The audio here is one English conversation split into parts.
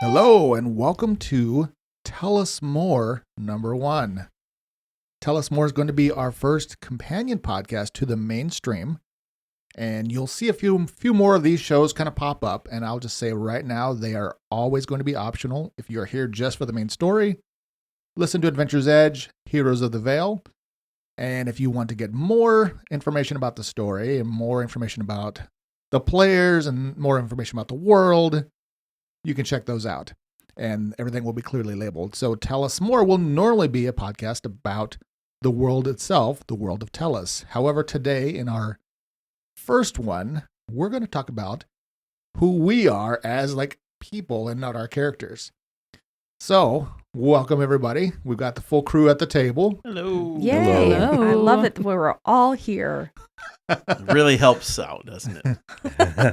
Hello, and welcome to Tellus More #1. Tellus More is going to be our first companion podcast to the mainstream, and you'll see a few more of these shows kind of pop up, and I'll just say right now, they are always going to be optional. If you're here just for the main story, listen to Adventure's Edge, Heroes of the Veil, and if you want to get more information about the story and more information about the players and more information about the world, you can check those out, and everything will be clearly labeled. So Tellus More will normally be a podcast about the world itself, the world of Tellus. However, today in our first one, we're going to talk about who we are as like people and not our characters. So welcome everybody. We've got the full crew at the table. Hello. Yay. Hello. I love it. We're all here. It really helps out, doesn't it?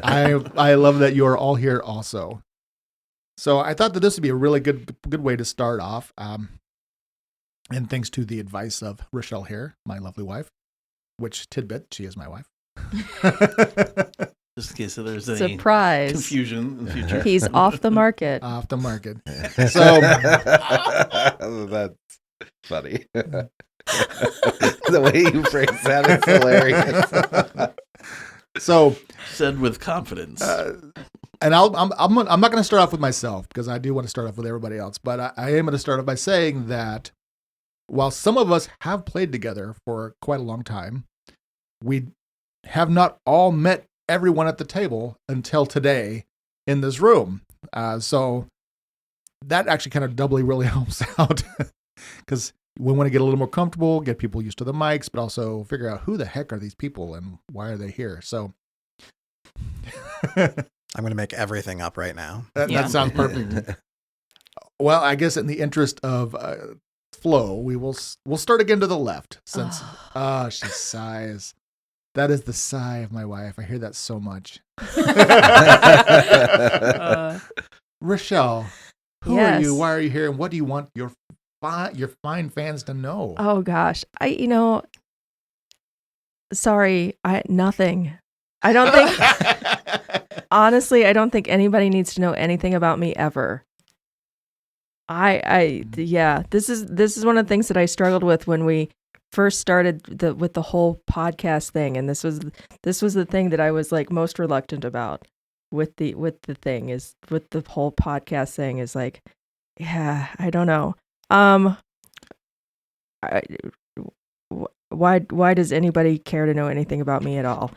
I love that you're all here also. So I thought that this would be a really good way to start off. And thanks to the advice of Rochelle here, my lovely wife, which tidbit, she is my wife. Just in case there's any Surprise. confusion in the future. He's off the market. Off the market. So that's funny. The way you phrase that is hilarious. So Said with confidence. and I'm not going to start off with myself because I do want to start off with everybody else. But I am going to start off by saying that while some of us have played together for quite a long time, we have not all met everyone at the table until today in this room. So that actually kind of doubly really helps out because we want to get a little more comfortable, get people used to the mics, but also figure out who the heck are these people and why are they here. So I'm going to make everything up right now. that sounds perfect. Well, I guess in the interest of flow, we'll start again to the left since she sighs. That is the sigh of my wife. I hear that so much. Rochelle, who are you? Why are you here? And what do you want your fine fans to know? Oh gosh. Nothing. I don't think honestly, I don't think anybody needs to know anything about me ever. This is one of the things that I struggled with when we first started with the whole podcast thing, and this was the thing that I was like most reluctant about with the whole podcast thing is like, I don't know. Why does anybody care to know anything about me at all?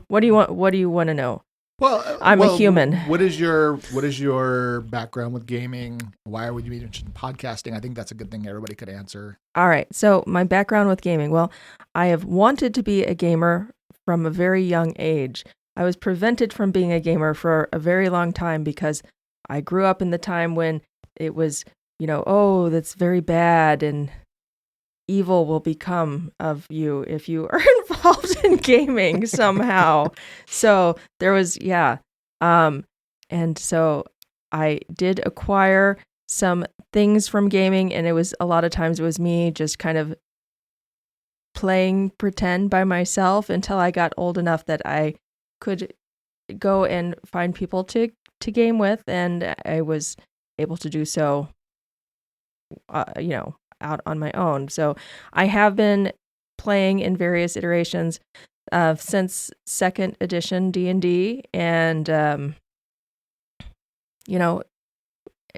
What do you want to know? Well, I'm a human. What is your background with gaming? Why would you be interested in podcasting? I think that's a good thing everybody could answer. All right. So my background with gaming. Well, I have wanted to be a gamer from a very young age. I was prevented from being a gamer for a very long time because I grew up in the time when it was, that's very bad and evil will become of you if you are involved in gaming somehow. So there was, and so I did acquire some things from gaming, and a lot of times it was me just kind of playing pretend by myself until I got old enough that I could go and find people to game with, and I was able to do so, out on my own. So I have been playing in various iterations since 2nd edition D&D, and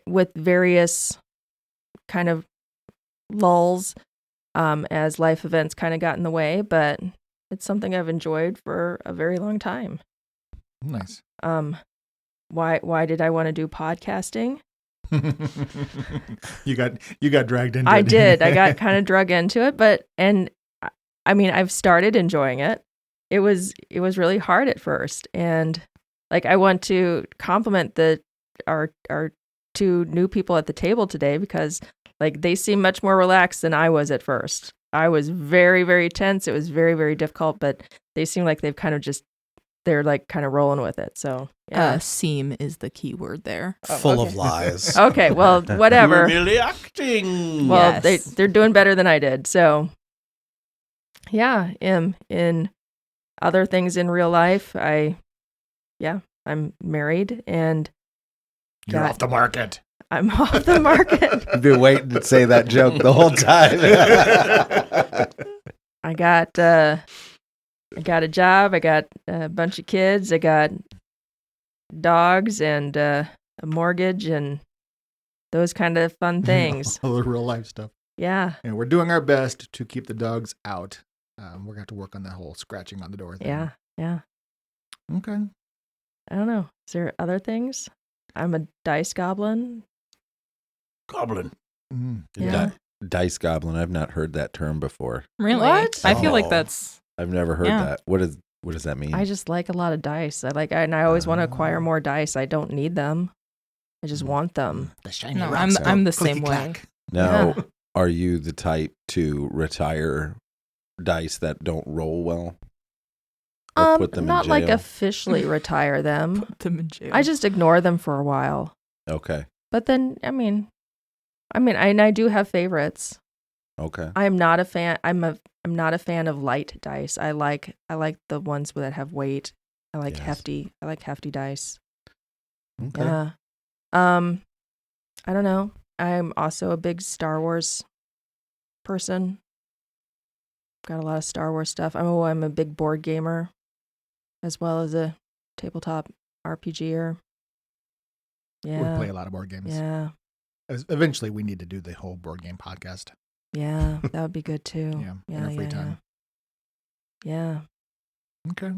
with various kind of lulls as life events kind of got in the way, but it's something I've enjoyed for a very long time. Nice. Why did I want to do podcasting? You got dragged into it. I did. I got kind of drug into it, I've started enjoying it. It was really hard at first, and like I want to compliment our two new people at the table today because like they seem much more relaxed than I was at first. I was very, very tense. It was very, very difficult, but they seem like they're like kind of rolling with it. So yeah. Seem is the key word there. Full of lies. Okay, well, whatever. You're really acting. Well, Yes. they're doing better than I did. So yeah, in other things in real life, I'm married and You're off the market. I'm off the market. You've been waiting to say that joke the whole time. I got a job. I got a bunch of kids. I got dogs and a mortgage and those kind of fun things. All the real life stuff. Yeah. And we're doing our best to keep the dogs out. We're going to have to work on that whole scratching on the door thing. Yeah. Yeah. Okay. I don't know. Is there other things? I'm a dice goblin. Goblin. Mm. Yeah. Dice goblin. I've not heard that term before. Really? What? I feel like Oh. that's I've never heard Yeah. that. What does that mean? I just like a lot of dice. And I always want to acquire more dice. I don't need them. I just want them. The shiny no. rocks. I'm the same way. Now, Yeah. are you the type to retire dice that don't roll well? Or put them Not in like jail? officially retire them. Put them in jail. I just ignore them for a while. Okay. But then, I do have favorites. Okay. I'm not a fan. I'm not a fan of light dice. I like the ones that have weight. I like Yes. hefty. I like hefty dice. Okay. Yeah. I don't know. I'm also a big Star Wars person. Got a lot of Star Wars stuff. I'm a big board gamer, as well as a tabletop RPGer. Yeah. We play a lot of board games. Yeah. Eventually, we need to do the whole board game podcast. Yeah. That would be good too. Yeah, in our free time. Yeah. Okay.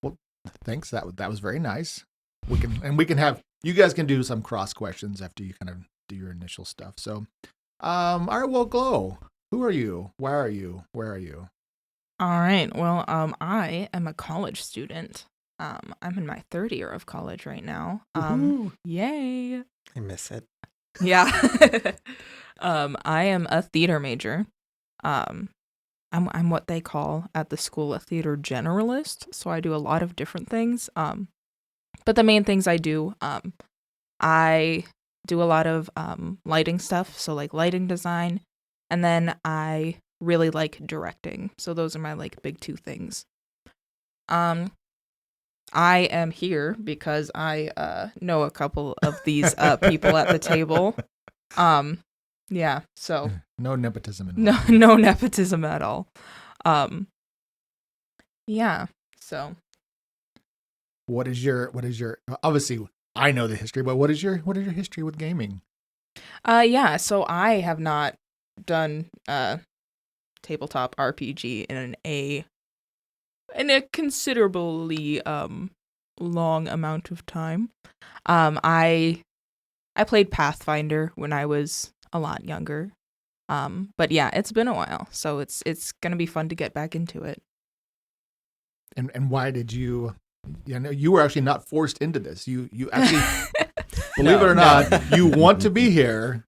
Well, thanks. That was very nice. We can have you guys can do some cross questions after you kind of do your initial stuff. So, all right. Well, Glow. Who are you? Where are you? Where are you? All right. Well, I am a college student. I'm in my third year of college right now. Yay. I miss it. Yeah. I am a theater major. I'm what they call at the school a theater generalist, so I do a lot of different things. But the main things I do a lot of lighting stuff, so like lighting design, and then I really like directing. So those are my like big two things. I am here because I know a couple of these people at the table. Yeah, so No nepotism involved. no nepotism at all. Yeah, so What is your obviously I know the history, but what is your history with gaming? yeah, so I have not done tabletop RPG in a considerably long amount of time. I played Pathfinder when I was a lot younger. But yeah, it's been a while, so it's gonna be fun to get back into it. And why did you? You know, you were actually not forced into this. You actually, believe it or not, you want to be here.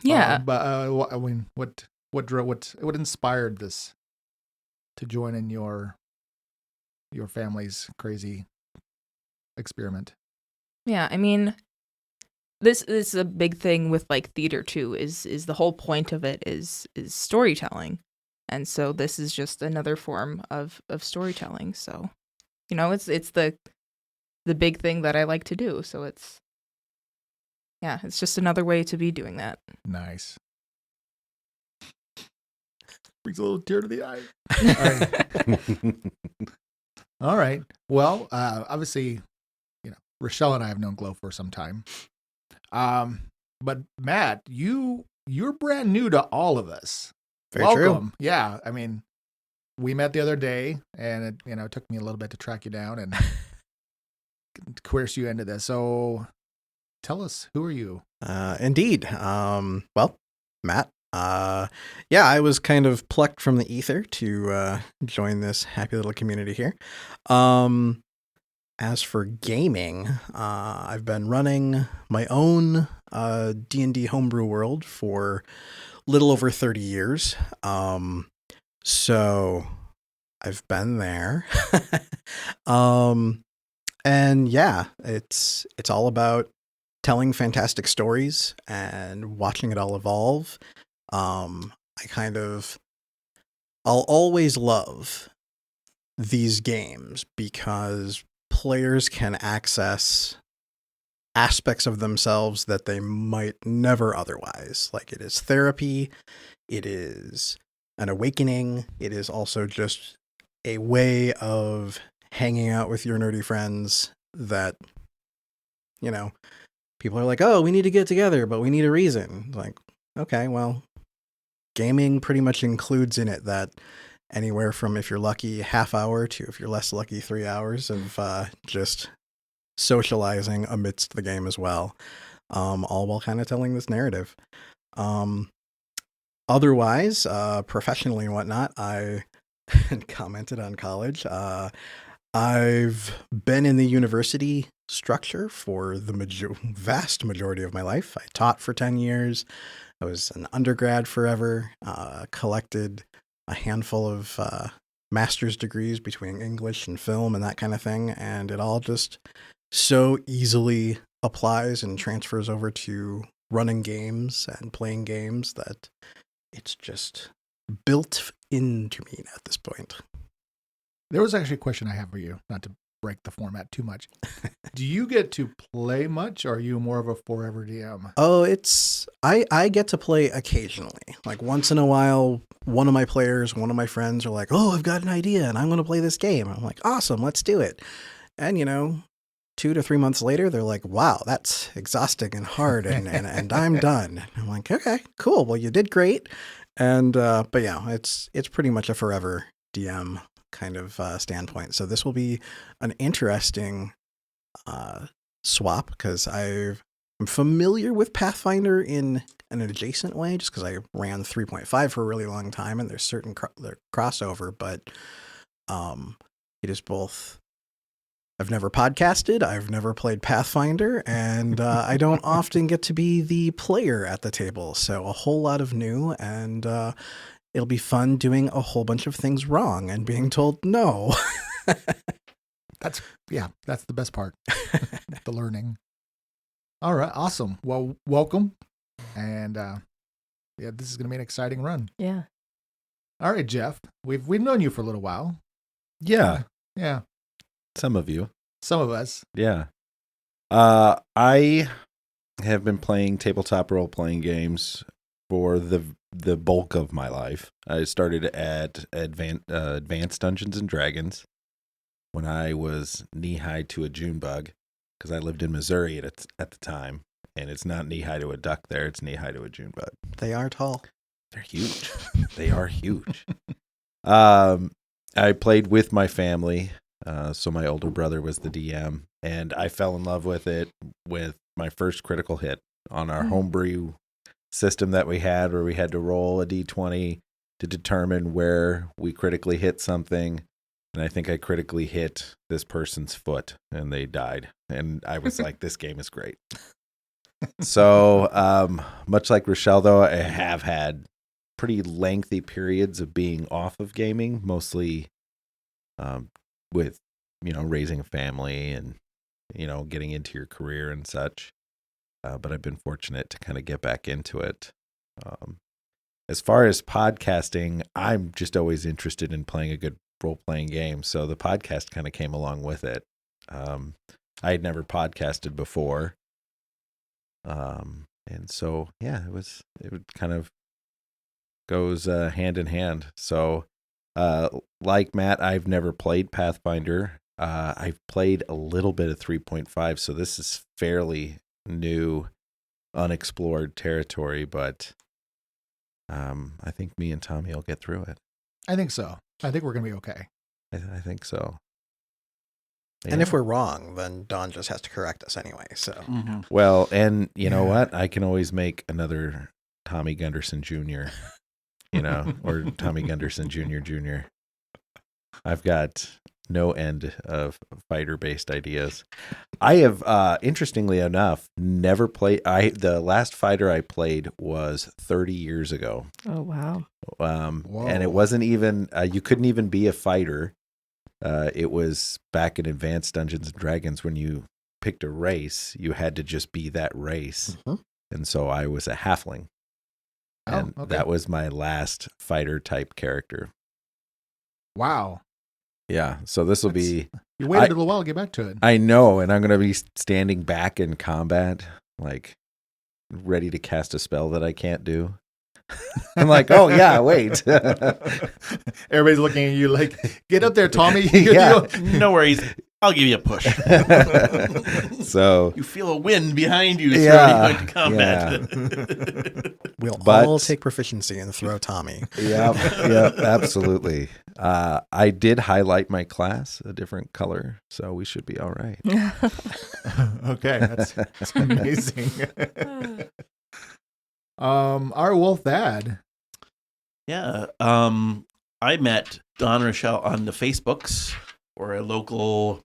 Yeah. But I mean, what inspired this to join in your family's crazy experiment? Yeah, I mean, this is a big thing with like theater too. Is the whole point of it is storytelling, and so this is just another form of storytelling. So, you know, it's the big thing that I like to do. So it's just another way to be doing that. Nice. Brings a little tear to the eye. All right. Well, obviously, you know, Rochelle and I have known Glow for some time. But Matt, you're brand new to all of us. Very Welcome. true. Yeah. I mean, we met the other day, and it took me a little bit to track you down and coerce you into this. So, tell us, who are you? Indeed. Well, Matt. Yeah, I was kind of plucked from the ether to join this happy little community here. As for gaming, I've been running my own D&D homebrew world for a little over 30 years. So I've been there. And yeah, it's all about telling fantastic stories and watching it all evolve. I'll always love these games because players can access aspects of themselves that they might never otherwise. Like, it is therapy, it is an awakening, it is also just a way of hanging out with your nerdy friends that, you know, people are like, oh, we need to get together, but we need a reason. Like, okay, well, gaming pretty much includes in it that anywhere from, if you're lucky, half hour to, if you're less lucky, 3 hours of just socializing amidst the game as well, all while kind of telling this narrative. Otherwise, professionally and whatnot, I commented on college. I've been in the university structure for the vast majority of my life. I taught for 10 years. I was an undergrad forever, collected a handful of master's degrees between English and film and that kind of thing. And it all just so easily applies and transfers over to running games and playing games that it's just built into me at this point. There was actually a question I have for you, not to break the format too much. Do you get to play much, or are you more of a forever DM? Oh, I get to play occasionally. Like, once in a while, one of my friends are like, oh, I've got an idea and I'm going to play this game. I'm like, awesome, let's do it. And, 2 to 3 months later, they're like, wow, that's exhausting and hard and I'm done. I'm like, okay, cool. Well, you did great. And, but yeah, it's pretty much a forever DM kind of standpoint. So this will be an interesting swap, because I'm familiar with Pathfinder in an adjacent way, just because I ran 3.5 for a really long time, and there's certain crossover, but it is both. I've never podcasted, I've never played Pathfinder, and I don't often get to be the player at the table. So a whole lot of new, and it'll be fun doing a whole bunch of things wrong and being told no. That's the best part, the learning. All right, awesome. Well, welcome. And this is going to be an exciting run. Yeah. All right, Jeff, we've known you for a little while. Yeah. Yeah. Some of you. Some of us. Yeah. I have been playing tabletop role-playing games for the bulk of my life. I started at Advanced Dungeons and Dragons when I was knee-high to a June bug, because I lived in Missouri at the time, and it's not knee-high to a duck there, it's knee-high to a June bug. They are tall. They're huge. They are huge. I played with my family, so my older brother was the DM, and I fell in love with it with my first critical hit on our homebrew system that we had, where we had to roll a d20 to determine where we critically hit something. And I think I critically hit this person's foot and they died. And I was like, this game is great. So much like Rochelle, though, I have had pretty lengthy periods of being off of gaming, mostly with, raising a family and, getting into your career and such. But I've been fortunate to kind of get back into it. As far as podcasting, I'm just always interested in playing a good role-playing game. So the podcast kind of came along with it. I had never podcasted before. And so, it kind of goes hand in hand. So like Matt, I've never played Pathfinder. I've played a little bit of 3.5, so this is fairly new, unexplored territory, but I think me and Tommy will get through it. I think so. I think we're going to be okay. I think so. And if we're wrong, then Dawn just has to correct us anyway. So, well, and you know what? I can always make another Tommy Gunderson Jr., or Tommy Gunderson Jr. I've got no end of fighter-based ideas. I have, interestingly enough, never played. The last fighter I played was 30 years ago. Oh, wow. And it wasn't even, you couldn't even be a fighter. It was back in Advanced Dungeons and Dragons when you picked a race, you had to just be that race. Mm-hmm. And so I was a halfling. And that was my last fighter type character. Wow. Yeah. So this will be. You waited a little while to get back to it. I know, and I'm going to be standing back in combat, like ready to cast a spell that I can't do. I'm like, oh yeah, wait. Everybody's looking at you like, get up there, Tommy. Yeah. No worries. I'll give you a push. So You feel a wind behind you. So Yeah, you're going to combat. We'll But- all take proficiency and throw Tommy. Yep, absolutely. I did highlight my class a different color, so we should be all right. Okay, that's amazing. Our wolf dad. Yeah. I met Don Rochelle on the Facebooks or a local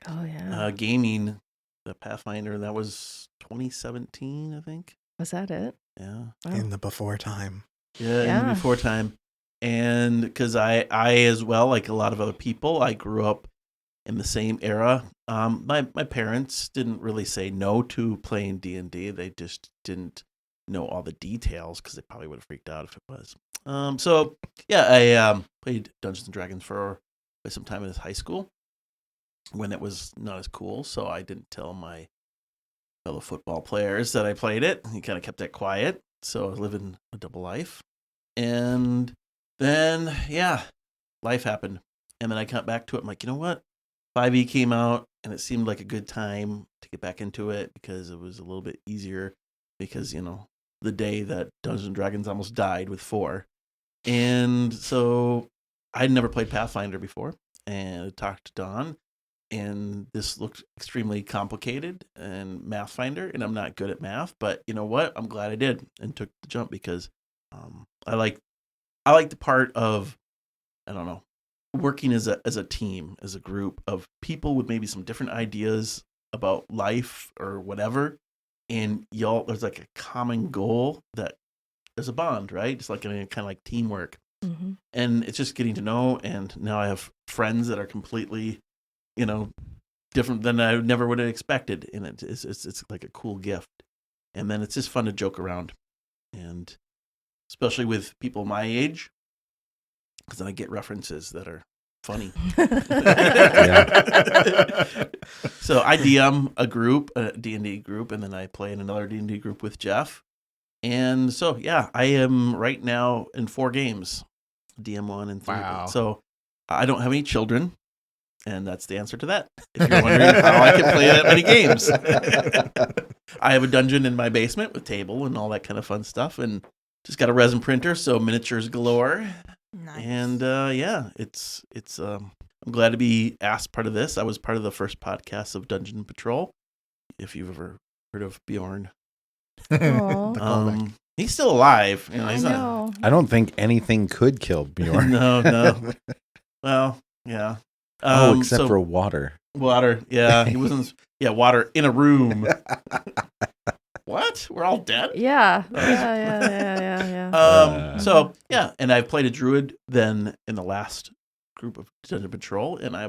Oh yeah. gaming, the Pathfinder. That was 2017, I think. Was that it? Yeah. Wow. In the before time. Yeah, Yeah. before time. And because I as well, like a lot of other people, I grew up in the same era. My parents didn't really say no to playing D&D. They just didn't know all the details because they probably would have freaked out if it was. So yeah, I played Dungeons and Dragons for some time in high school when it was not as cool. So I didn't tell my fellow football players that I played it. He kind of kept that quiet. So I was living a double life. And then, yeah, life happened. And then I got back to it. I'm like, you know what? 5e came out, and it seemed like a good time to get back into it because it was a little bit easier because, you know, the day that Dungeons and Dragons almost died with 4. And so I'd never played Pathfinder before, and I talked to Don, and this looked extremely complicated and Mathfinder, and I'm not good at math, but you know what? I'm glad I did and took the jump because I like the part of, I don't know, working as a team, as a group of people with maybe some different ideas about life or whatever, and there's like a common goal that there's a bond, right? It's like kind of like teamwork. Mm-hmm. And it's just getting to know, and now I have friends that are completely, you know, different than I never would have expected, and it's like a cool gift. And then it's just fun to joke around, and especially with people my age, because then I get references that are funny. So I DM a group, a D&D group, and then I play in another D&D group with Jeff. And so, yeah, I am right now in 4 games, DM1 and 3. Wow. So I don't have any children, and that's the answer to that. If you're wondering how I can play that many games. I have a dungeon in my basement with table and all that kind of fun stuff, and just got a resin printer, so miniatures galore. Nice. And yeah, it's I'm glad to be asked part of this. I was part of the first podcast of Dungeon Patrol, if you've ever heard of Bjorn. Aw. He's still alive. You know, I he's know. I don't think anything could kill Bjorn. No. Well, yeah. Except so for water. water. Yeah, he wasn't. Yeah, water in a room. What? We're all dead? Yeah. Yeah. So yeah, and I've played a druid then in the last group of Dungeon Patrol, and you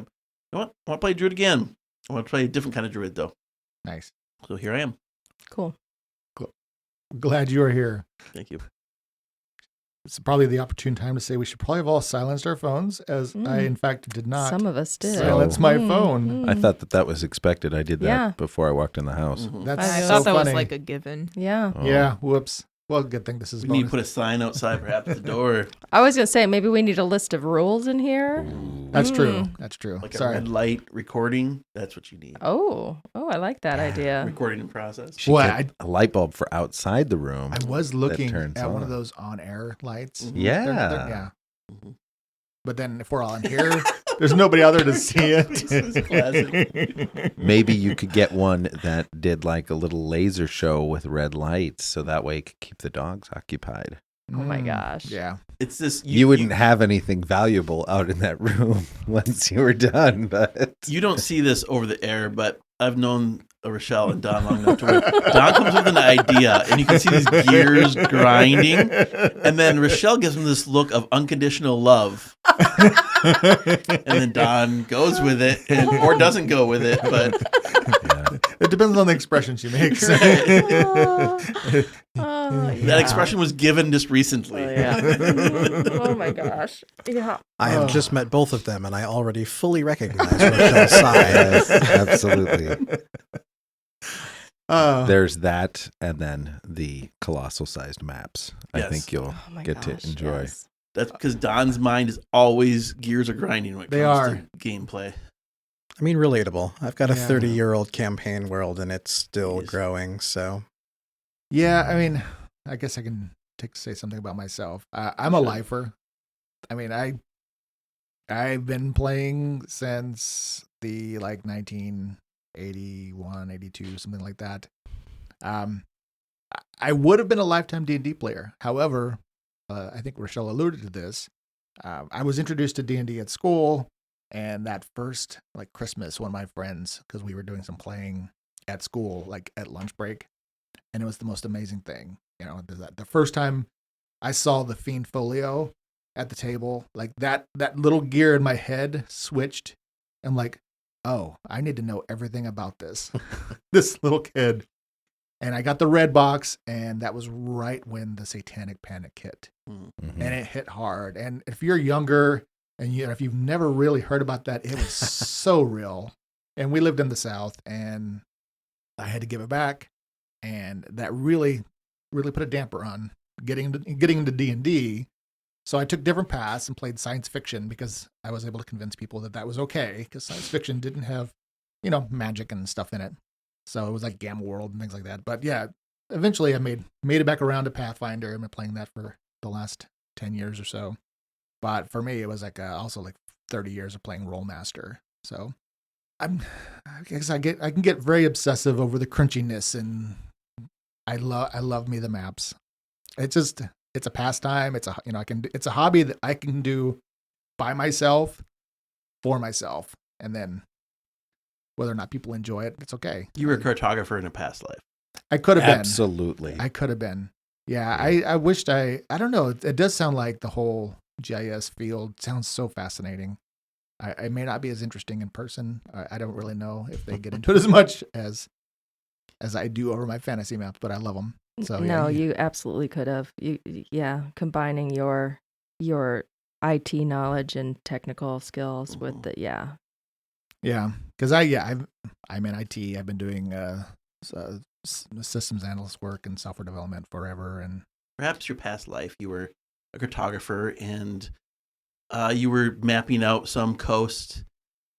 know what? I want to play a druid again. I want to play a different kind of druid though. Nice. So here I am. Cool. Glad you are here. Thank you. It's probably the opportune time to say we should probably have all silenced our phones, as I, in fact, did not Some of us did. silence my phone. I thought that was expected. I did that Yeah. before I walked in the house. Mhm. That's I so thought that funny. was like a given. Yeah. Oh. Yeah, whoops. Well, good thing this is We need to bonus. put a sign outside, perhaps the door, I was going to say, maybe we need a list of rules in here. That's true. That's true. like a Sorry. red light recording. That's what you need. Oh, I like that idea. Recording in process. Should Well, get a light bulb for outside the room. I was looking turns at one of on. those on-air lights. Mhm. Yeah. Yeah. Mhm. But then if we're all in here, there's nobody out there to see This is it. Maybe you could get one that did like a little laser show with red lights, so that way it could keep the dogs occupied. Oh my gosh. Yeah. It's this. You wouldn't have anything valuable out in that room once you were done, but You don't see this over the air, but I've known Rochelle and Don long enough to where Don comes with an idea, and you can see these gears grinding, and then Rochelle gives him this look of unconditional love, and then Don goes with it, or doesn't go with it, but It depends on the expression she makes. Oh, yeah. That expression was given just recently. Oh, yeah. Oh my gosh. Yeah. I have just met both of them, and I already fully recognize Rochelle's sigh. Yes, absolutely. Uh, There's that, and then the colossal sized maps. I Yes. think you'll Oh my get gosh, to enjoy. yes. That's because Don's mind is always gears are grinding when it They comes are. to gameplay. I mean, relatable. I've got a Yeah. 30-year-old campaign world, and it's still Yes. growing. So yeah, I mean, I guess I can say something about myself. I'm a Sure. lifer. I mean, I've been playing since the 1981, 82, something like that. I would have been a lifetime D&D player. However, I think Rochelle alluded to this. I was introduced to D&D at school, and that first Christmas, one of my friends, because we were doing some playing at school, at lunch break, and it was the most amazing thing. The first time I saw the Fiend Folio at the table, that little gear in my head switched. I'm like, oh, I need to know everything about this. This little kid. And I got the red box, and that was right when the Satanic Panic hit. Mhm. And it hit hard. And if you're younger and if you've never really heard about that, it was so real. And we lived in the South, and I had to give it back. And that really, really put a damper on getting into D&D. So I took different paths and played science fiction because I was able to convince people that was okay, because science fiction didn't have, magic and stuff in it. So it was like Gamma World and things like that. But yeah, eventually I made it back around to Pathfinder. I've been playing that for the last 10 years or so. But for me, it was also 30 years of playing Rollmaster. So I guess I can get very obsessive over the crunchiness, and I love me the maps. It's a pastime. It's a hobby that I can do by myself, for myself, and then whether or not people enjoy it, it's okay. You were a cartographer in a past life. I could have been. Absolutely. I could have been. Yeah, I wished I don't know. It does sound like the whole GIS field sounds so fascinating. I may not be as interesting in person. I don't really know if they get into it as much as I do over my fantasy maps, but I love them. So No, yeah, you absolutely could have. Combining your IT knowledge and technical skills with the yeah, because I'm in IT. I've been doing systems analyst work and software development forever, and Perhaps your past life, you were a cartographer and you were mapping out some coast,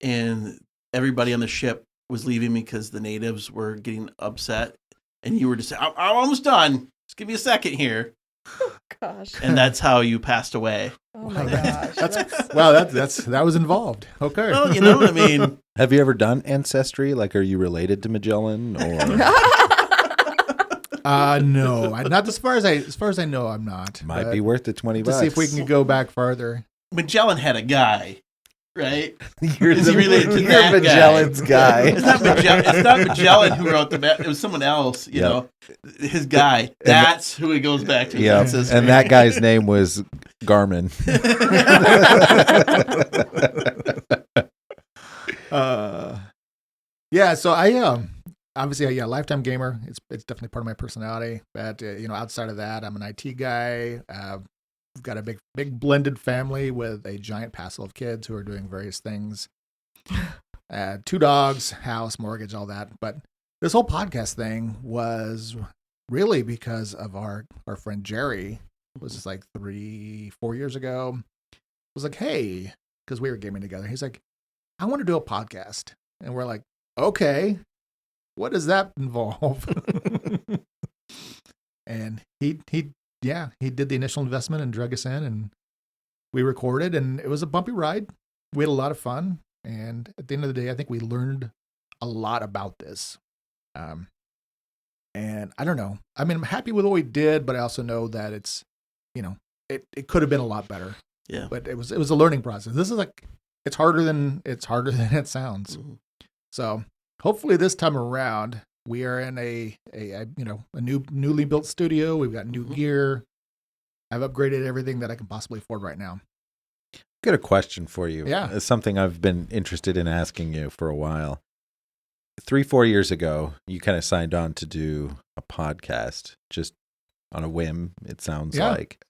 and everybody on the ship was leaving because the natives were getting upset, and you were just saying, I'm almost done. Just give me a second here. Gosh. And that's how you passed away. Oh my gosh. that was involved. Okay. Well, you know what I mean? Have you ever done Ancestry? Are you related to Magellan? Or No, not as far as I know. I'm not. might But be worth the $20. to see if we can go back farther. Magellan had a guy, right? You're Is he related to you're that guy? Magellan's guy. It's not Magellan who wrote the map. It was someone else, you know. His guy. That's who he goes back to. Yeah, Ancestry. and that guy's name was Garmin. Yeah. So I obviously lifetime gamer. It's definitely part of my personality. But outside of that, I'm an IT guy. I've got a big blended family with a giant passel of kids who are doing various things. 2 dogs, house, mortgage, all that. But this whole podcast thing was really because of our friend Jerry. It was just 3-4 years ago. Was like, hey, because we were gaming together. He's like, I want to do a podcast. And we're like, okay, what does that involve? And he did the initial investment and drug us in, and we recorded, and it was a bumpy ride. We had a lot of fun. And at the end of the day, I think we learned a lot about this. And I don't know. I mean, I'm happy with what we did, but I also know that it's, it could have been a lot better. Yeah. But it was a learning process. This is it's harder than it sounds. Mhm. So hopefully this time around we are in a newly built studio. We've got new gear. I've upgraded everything that I can possibly afford right now. Got a question for you. Yeah. It's something I've been interested in asking you for a while. 3-4 years ago, you kind of signed on to do a podcast, just on a whim, it sounds Yeah. like.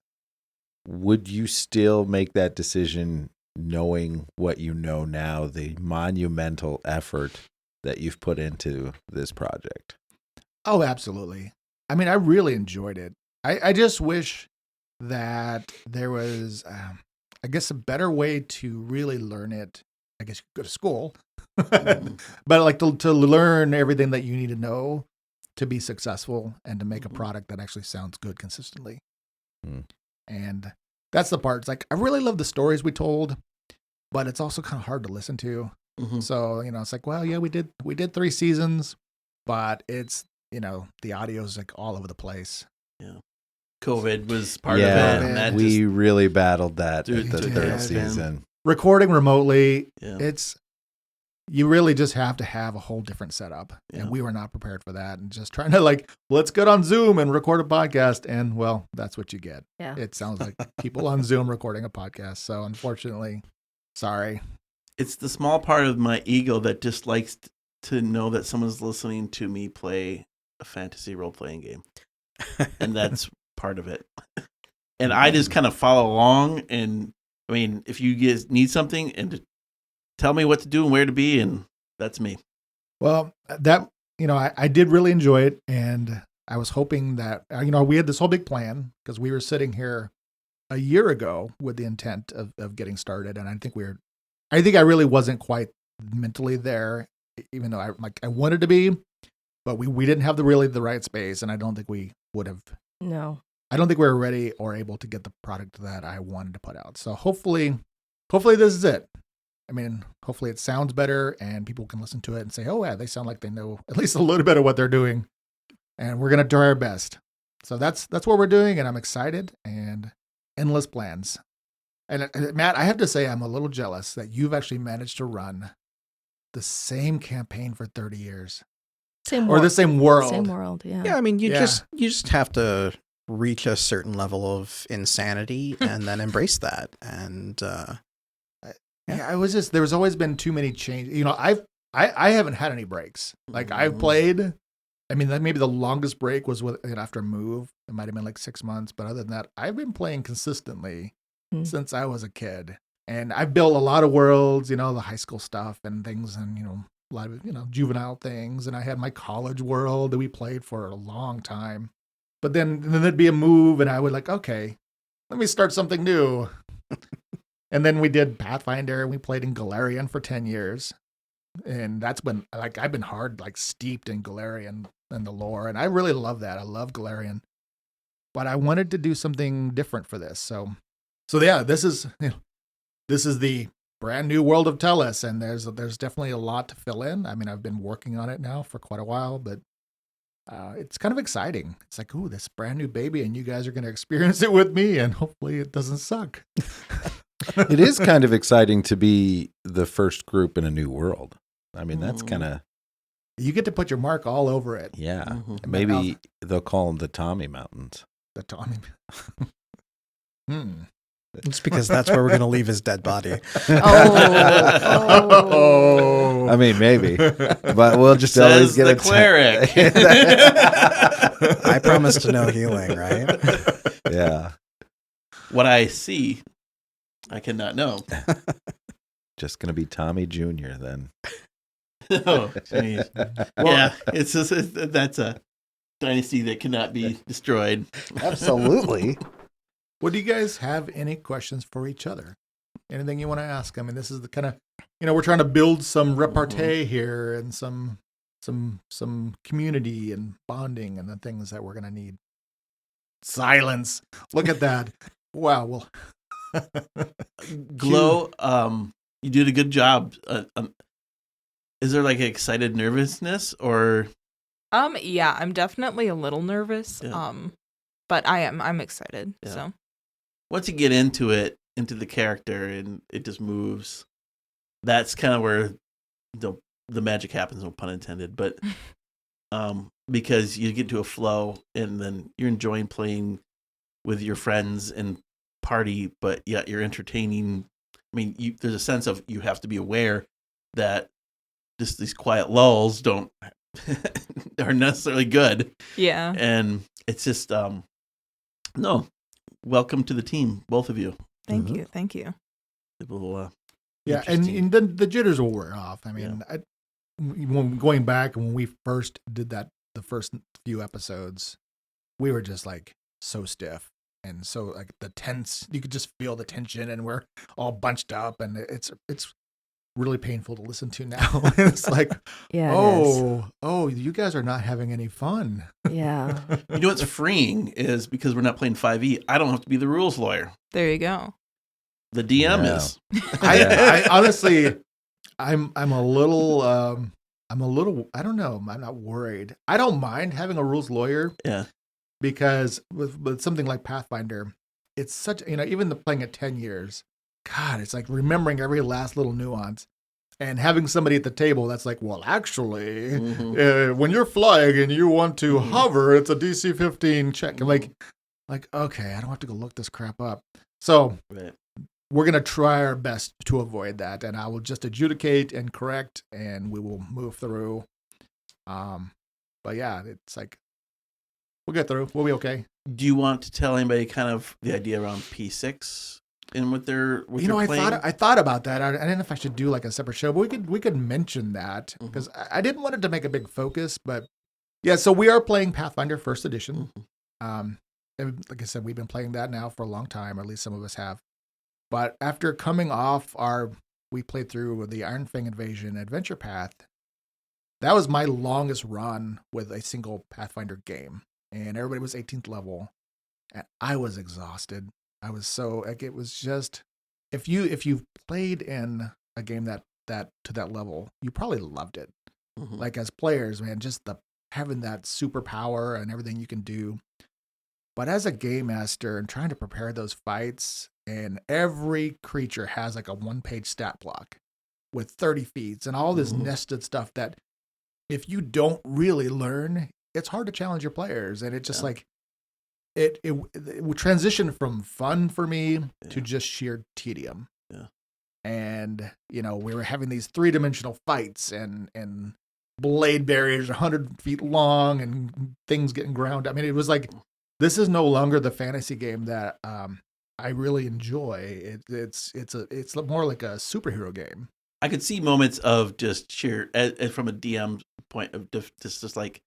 Would you still make that decision knowing what you know now, the monumental effort that you've put into this project? Oh, absolutely. I mean, I really enjoyed it. I just wish that there was, I guess, a better way to really learn it. I guess you could go to school, but like to learn everything that you need to know to be successful and to make a product that actually sounds good consistently. Mm. And that's the part. It's like, I really love the stories we told, but it's also kind of hard to listen to. Mhm. So, it's like, well, yeah, we did 3 seasons, but it's, the audio is like all over the place. COVID was part of it. Yeah, And that we just, really battled that Dude, the it third did. season. Recording remotely, yeah. you really just have to have a whole different setup. Yeah. And we were not prepared for that. And just trying to let's get on Zoom and record a podcast. And well, that's what you get. Yeah. It sounds like people on Zoom recording a podcast. So unfortunately, sorry. It's the small part of my ego that just likes to know that someone's listening to me play a fantasy role-playing game. And that's part of it. And I just kind of follow along. And I mean, if you guys need something and to tell me what to do and where to be, and that's me. Well, that, I did really enjoy it. And I was hoping that, we had this whole big plan because we were sitting here a year ago with the intent of getting started. And I think I really wasn't quite mentally there, even though I wanted to be, but we didn't have the right space. And I don't think we would have. No. I don't think we were ready or able to get the product that I wanted to put out. So hopefully this is it. I mean, hopefully it sounds better and people can listen to it and say, oh yeah, they sound like they know at least a little bit of what they're doing. And we're going to try our best. So that's what we're doing. And I'm excited and endless plans. And Matt, I have to say, I'm a little jealous that you've actually managed to run the same campaign for 30 years. Or the same world. Same world, yeah. Yeah, I mean, you Yeah. just have to reach a certain level of insanity and then embrace that. And There's always been too many changes. I haven't had any breaks. Like I've played, I mean, maybe the longest break was after Move. It might have been like 6 months, but other than that, I've been playing consistently since I was a kid. And I've built a lot of worlds, the high school stuff and things, and a lot of juvenile things. And I had my college world that we played for a long time. But then there'd be a move, and I would okay, let me start something new. And then we did Pathfinder, and we played in Galarian for 10 years. And that's been, I've been hard, steeped in Galarian and the lore. And I really love that. I love Galarian. But I wanted to do something different for this. So yeah, this is the brand new world of Tellus. And there's definitely a lot to fill in. I mean, I've been working on it now for quite a while, but it's kind of exciting. It's like, ooh, this brand new baby, and you guys are going to experience it with me, and hopefully it doesn't suck. It is kind of exciting to be the first group in a new world. I mean, that's kind of... You get to put your mark all over it. Yeah. Mm-hmm. Maybe they'll call them the Tommy Mountains. The Tommy. it's because that's where we're going to leave his dead body. Oh. I mean, maybe. But we'll just Says always get the a cleric. I promise to know healing, right? Yeah. What I see, I cannot know. Just going to be Tommy Jr. then. Oh, geez. Yeah, that's a dynasty that cannot be destroyed. Absolutely. Well, do you guys have any questions for each other? Anything you want to ask? I mean, this is the kind of, we're trying to build some repartee here and some community and bonding and the things that we're going to need. Silence. Look at that. Wow. Well, Glow, you did a good job. Is there excited nervousness or? Yeah, I'm definitely a little nervous. Yeah. But I'm excited. Yeah. So Once you get into the character and it just moves, that's kind of where the magic happens, no pun intended, but because you get into a flow and then you're enjoying playing with your friends and party, but yet you're entertaining. I mean, there's a sense of you have to be aware that just these quiet lulls aren't necessarily good. yeah. And it's just No, welcome to the team, both of you. Thank Mhm. you. Thank you. It will, Yeah, and interesting. then the jitters will wear off. I mean, when going back when we first did that, the first few episodes, we were just like so stiff and so like the tense. You could just feel the tension, and we're all bunched up, and it's really painful to listen to now. It's like, Yeah, it is. oh, you guys are not having any fun. Yeah. You know what's freeing is because we're not playing 5e, I don't have to be the rules lawyer. There you go. The DM Yeah. is. I honestly, I'm a little, I don't know. I'm not worried. I don't mind having a rules lawyer Yeah. because with something like Pathfinder, it's such, even playing it 10 years, God, it's like remembering every last little nuance and having somebody at the table that's like, well, actually, Mhm. when you're flying and you want to Mhm. hover, it's a DC 15 check. I'm like, okay, I don't have to go look this crap up. So Right. we're going to try our best to avoid that. And I will just adjudicate and correct, and we will move through. But yeah, it's like, we'll get through. We'll be okay. Do you want to tell anybody kind of the idea around P6 and what they're playing? I thought about that. I didn't know if I should do like a separate show, but we could mention that Mhm. because I didn't want it to make a big focus. But yeah, so we are playing Pathfinder First Edition. And like I said, we've been playing that now for a long time, or at least some of us have. But after coming off we played through the Iron Fang Invasion Adventure Path. That was my longest run with a single Pathfinder game, and everybody was 18th level, and I was exhausted. I was so like, it was just, if you've played in a game that to that level, you probably loved it. Mhm. Like as players, man, just having that superpower and everything you can do. But as a game master and trying to prepare those fights, and every creature has like a 1-page stat block with 30 feats and all this Mhm. nested stuff that if you don't really learn, it's hard to challenge your players. And it just Yeah. like, it would transition from fun for me to Yeah. just sheer tedium. Yeah. And, we were having these 3-dimensional fights and blade barriers 100 feet long and things getting ground. I mean, it was like, this is no longer the fantasy game that I really enjoy. It's more like a superhero game. I could see moments of just sheer, from a DM point of just like,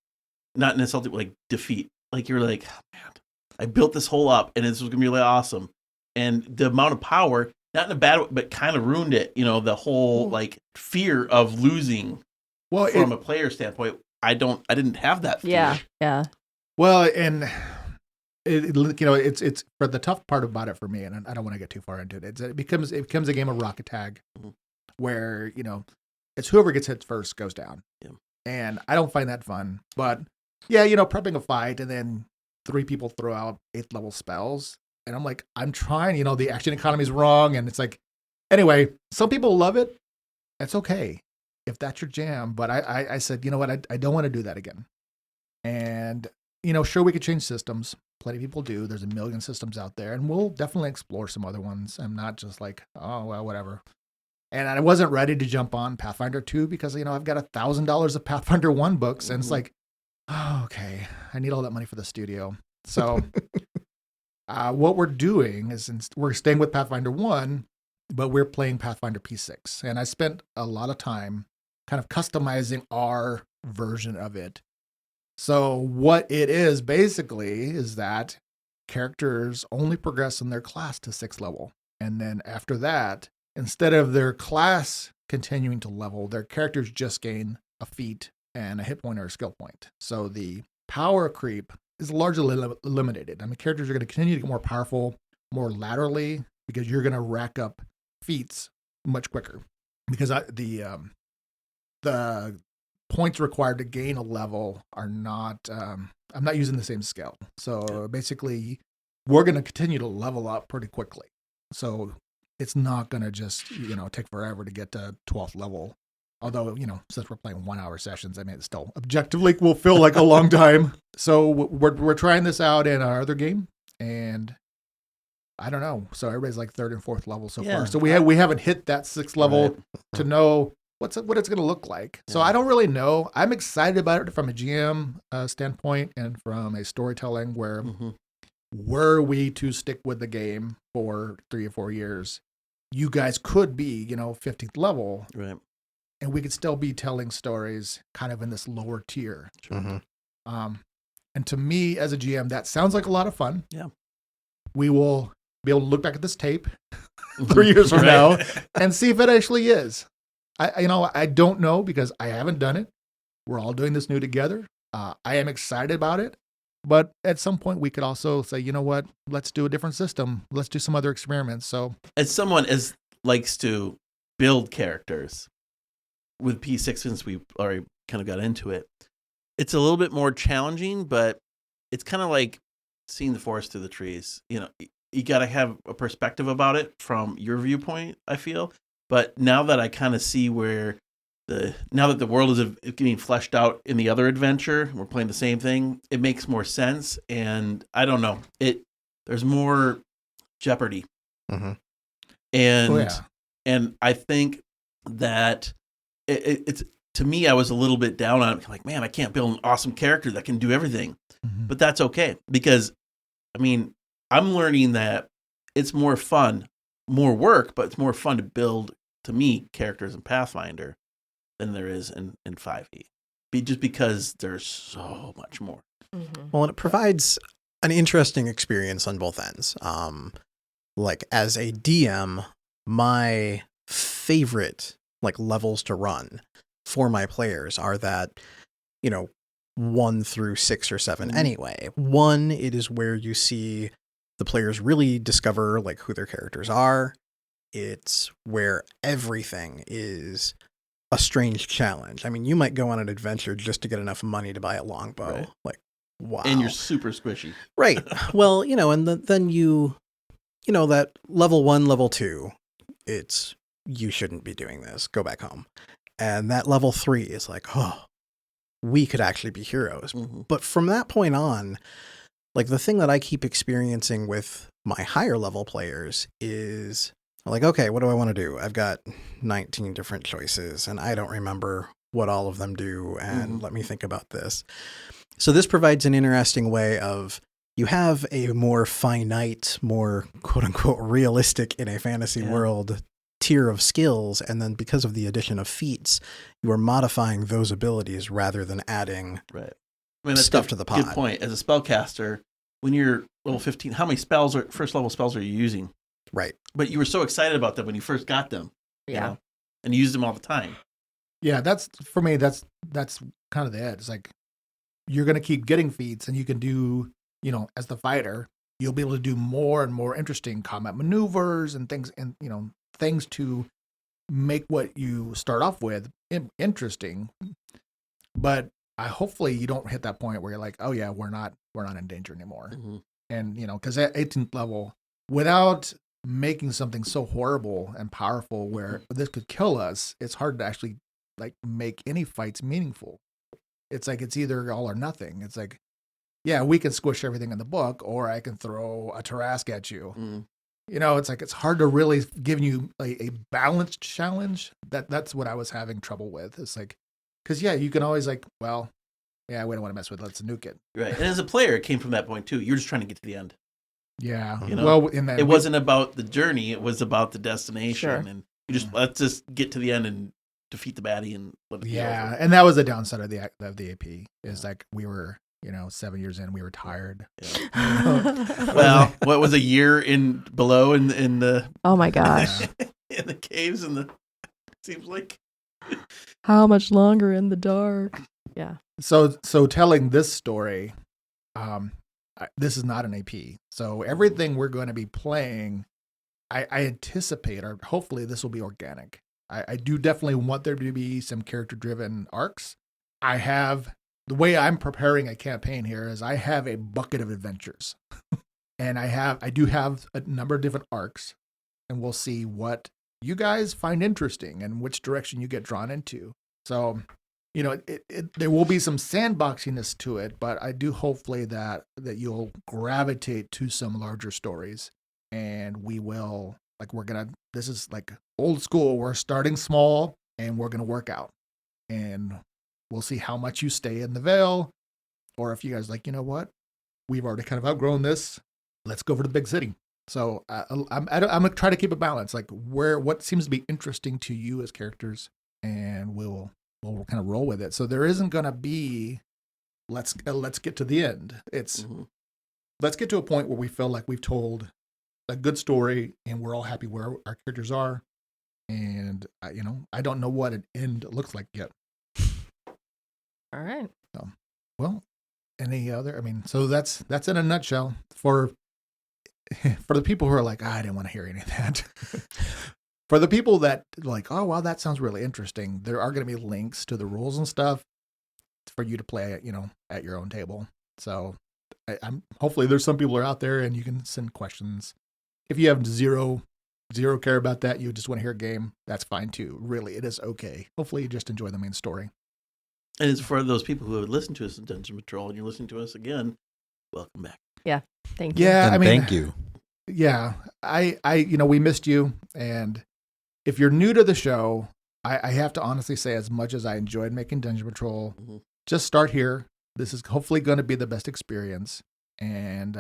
not necessarily like defeat. Like you're like, oh, man, I built this whole up and this was gonna be really awesome. And the amount of power, not in a bad way, but kind of ruined it. The whole like fear of losing. Well, From a player standpoint, I didn't have that fear. Yeah. well, and it's for the tough part about it for me, and I don't want to get too far into it. It becomes a game of rocket tag, Mhm. where it's whoever gets hit first goes down. Yeah. And I don't find that fun. But yeah, prepping a fight and then 3 people throw out 8th level spells, and I'm like, I'm trying. The action economy is wrong, and it's like, anyway, some people love it. It's okay if that's your jam. But I said, you know what, I don't want to do that again. And sure, we could change systems. Plenty of people do. There's a million systems out there, and we'll definitely explore some other ones. I'm not just like, oh, well, whatever. And I wasn't ready to jump on Pathfinder 2 because, I've got $1,000 of Pathfinder 1 books, and it's like, oh, okay, I need all that money for the studio. So what we're doing is we're staying with Pathfinder 1, but we're playing Pathfinder P6. And I spent a lot of time kind of customizing our version of it. So what it is basically is that characters only progress in their class to 6th level. And then after that, instead of their class continuing to level, their characters just gain a feat and a hit point or a skill point. So the power creep is largely eliminated. I mean, characters are going to continue to get more powerful, more laterally, because you're going to rack up feats much quicker. Because the points required to gain a level are not, I'm not using the same scale. So basically, we're going to continue to level up pretty quickly. So it's not going to just, take forever to get to 12th level. Although, since we're playing 1-hour sessions, I mean, it still objectively will feel like a long time. So we're trying this out in our other game, and I don't know. So everybody's like 3rd and 4th level so far. So we haven't hit that 6th level to know what it's going to look like. So I don't really know. I'm excited about it from a GM standpoint and from a storytelling where, were we to stick with the game for 3 or 4 years, you guys could be, 15th level, Right. and we could still be telling stories kind of in this lower tier. Mhm. And to me, as a GM, that sounds like a lot of fun. Yeah. We will be able to look back at this tape 3 years from now and see if it actually is. I don't know because I haven't done it. We're all doing this new together. I am excited about it. But at some point, we could also say, you know what? Let's do a different system. Let's do some other experiments. So, As someone as likes to build characters with P6, since we already kind of got into it, it's a little bit more challenging, but it's kind of like seeing the forest through the trees. You got to have a perspective about it from your viewpoint, I feel. But now that I kind of see now that the world is getting fleshed out in the other adventure, we're playing the same thing, it makes more sense. And I don't know, there's more jeopardy. Mhm. And I think that it's, to me, I was a little bit down on it. Like, man, I can't build an awesome character that can do everything. But that's okay, because I'm learning that it's more fun, more work, but it's more fun to build, to me, characters in Pathfinder than there is in 5e. Just because there's so much more. Well, and it provides an interesting experience on both ends. Like as a DM, my favorite levels to run for my players are that, 1 through 6 or 7 anyway. 1, it is where you see the players really discover who their characters are. It's where everything is a strange challenge. You might go on an adventure just to get enough money to buy a longbow. Right. Wow. And you're super squishy. Right. Well, and then that level 1, level 2, it's, you shouldn't be doing this. Go back home. And that level 3 is oh, we could actually be heroes. Mm-hmm. But from that point on, the thing that I keep experiencing with my higher level players is okay, what do I want to do? I've got 19 different choices and I don't remember what all of them do. And let me think about this. So this provides an interesting way of, you have a more finite, more quote unquote realistic in a fantasy world tier of skills. And then because of the addition of feats, you are modifying those abilities rather than adding that's stuff to the pot. Good point. As a spellcaster, when you're level 15, how many first level spells are you using? Right. But you were so excited about them when you first got them. Yeah. And you used them all the time. Yeah, that's, for me, that's kind of the edge. It's you're going to keep getting feats, and you can do, as the fighter, you'll be able to do more and more interesting combat maneuvers and things, and, things to make what you start off with interesting. But hopefully you don't hit that point where you're like, oh yeah, we're not in danger anymore. Mm-hmm. And, because at 18th level, without making something so horrible and powerful where this could kill us, it's hard to actually make any fights meaningful. It's it's either all or nothing. It's yeah, we can squish everything in the book, or I can throw a Tarask at you. It's hard to really give you a balanced challenge. That's what I was having trouble with. It's because you can always well, yeah, we don't want to mess with it. Let's nuke it. Right. And as a player, it came from that point too. You're just trying to get to the end. Yeah. Well, in that it wasn't about the journey. It was about the destination. Sure. And you just, let's just get to the end and defeat the baddie and let it be over. And that was the downside of the AP is we were 7 years in, we were tired. Yeah. Well, what was a year below in the Oh my gosh. in the caves and seems like How much longer in the dark? Yeah. So telling this story, this is not an AP. So everything we're going to be playing, I anticipate, or hopefully this will be organic. I do definitely want there to be some character-driven arcs. The way I'm preparing a campaign here is I have a bucket of adventures. And I do have a number of different arcs, and we'll see what you guys find interesting and which direction you get drawn into. So, there will be some sandboxiness to it, but I do hopefully that you'll gravitate to some larger stories, and we will, this is old school. We're starting small and we're going to work out, and we'll see how much you stay in the Vale, or if you guys you know what, we've already kind of outgrown this. let's go for the big city. So I'm gonna try to keep a balance, like what seems to be interesting to you as characters, and we'll kind of roll with it. So there isn't gonna be let's get to the end. It's let's get to a point where we feel like we've told a good story and we're all happy where our characters are. And I don't know what an end looks like yet. All right. So, well, any other? I mean, so that's in a nutshell for the people who are like, I didn't want to hear any of that. For the people that like, oh wow, that sounds really interesting. There are going to be links to the rules and stuff for you to play, at your own table. So, I'm hopefully there's some people who are out there and you can send questions. If you have zero care about that, you just want to hear a game, that's fine too. Really, it is okay. Hopefully you just enjoy the main story. And it's for those people who have listened to us in Dungeon Patrol and you're listening to us again, welcome back. Yeah. Thank you. Yeah, And thank you. Yeah. I we missed you. And if you're new to the show, I have to honestly say, as much as I enjoyed making Dungeon Patrol, just start here. This is hopefully going to be the best experience. And,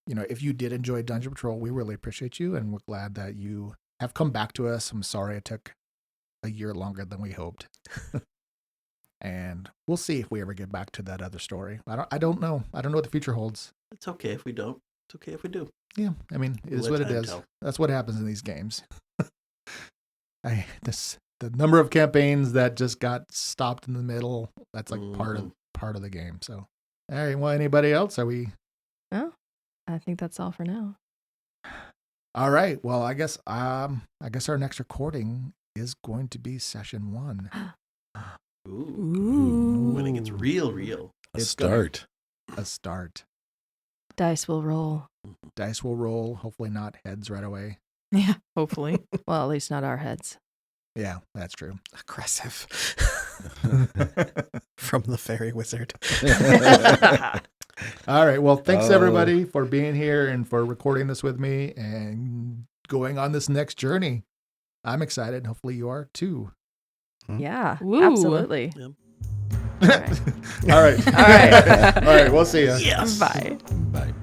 if you did enjoy Dungeon Patrol, we really appreciate you. And we're glad that you have come back to us. I'm sorry it took a year longer than we hoped. And we'll see if we ever get back to that other story. I don't know. I don't know what the future holds. It's okay if we don't. It's okay if we do. Yeah, I mean, it is We'll what let it time is. tell. That's what happens in these games. The number of campaigns that just got stopped in the middle, that's like part of the game. So, all right. Well, anybody else? Are we? Oh, I think that's all for now. All right. Well, I guess our next recording is going to be session 1. Ooh. When it gets real. A start. A start. Dice will roll. Dice will roll. Hopefully not heads right away. Yeah, hopefully. Well, at least not our heads. Yeah, that's true. Aggressive. From the fairy wizard. All right. Well, thanks everybody for being here and for recording this with me and going on this next journey. I'm excited. Hopefully you are too. Yeah, Ooh. absolutely. Yep. All right. All right. All right. All right. We'll see you. Yes. Bye. Bye.